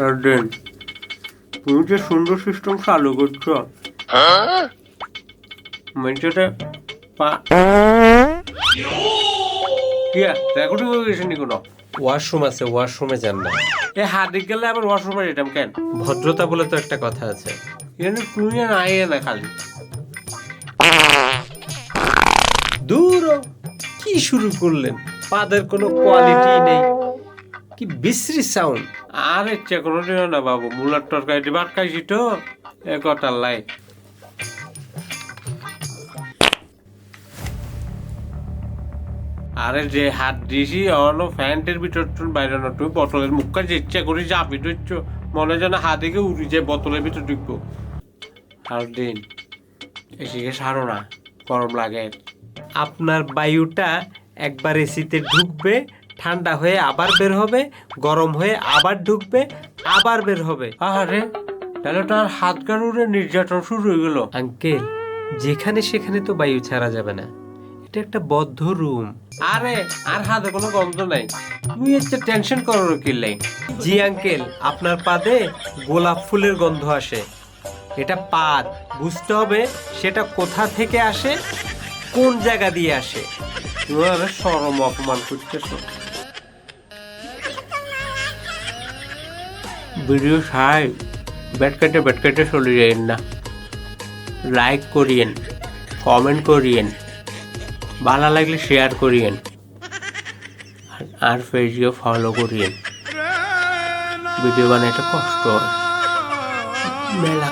আর দেন তুমি যে সুন্দর সিস্টেম চালু করছো মেয়েটা রেকর্ডিং হয়ে গেছে নি কোনো? ওয়াশরুম আছে, ওয়াশরুমে যান না। এ হাতে গেলে আবার ওয়াশরুমে যেতাম কেন? ভদ্রতা বলে তো একটা কথা আছে। এখানে তুমি আর আইয়ে না খালি দূর হ। কি শুরু করলেন? পাদের কোনো কোয়ালিটি নেই, কি বিশ্রী সাউন্ড। আর ইচ্ছে কোনো দিও না বাবু, মুলার তরকারি ভাত খাইছি তো এ কথার লাই। আরে যে হাত দিয়েছি অন্য ফ্যান্টের ভিতর বাইরে না, তুমি বোতলের মুখ কাছে ইচ্ছা করে চাপি ধরছ, মনে যেন হাত দিকে উড়ি যায় বোতলের ভিতর ঢুকবো। আর দিন এসিকে সারো না, গরম লাগে। আপনার বায়ুটা একবার এসিতে ঢুকবে, ঠান্ডা হয়ে আবার বের হবে, গরম হয়ে আবার ঢুকবে, আবার বের হবে। আরে তাহলে তো আর হাত গাড়ুরে নির্যাতন শুরু হয়ে গেল। আঙ্কেল, যেখানে সেখানে তো বায়ু ছাড়া যাবে না, এটা একটা বদ্ধ রুম। আরে আর হাতে কোনো গন্ধ নাই, তুমি হচ্ছে টেনশন করো কি লাই? জি আঙ্কেল, আপনার পাদে গোলাপ ফুলের গন্ধ আসে। এটা পাদ, বুঝতে হবে সেটা কোথা থেকে আসে, কোন জায়গা দিয়ে আসে। তুমি আরে শরম অপমান করতেছো। ভিডিও সাই ব্যাট কেটে চলে যাইন না, লাইক করিয়েন, কমেন্ট করিয়েন, ভালো লাগলে শেয়ার করিয়েন, আর পেজও ফলো করিয়েন। ভিডিও বানাইতে কষ্ট হয়, মেলা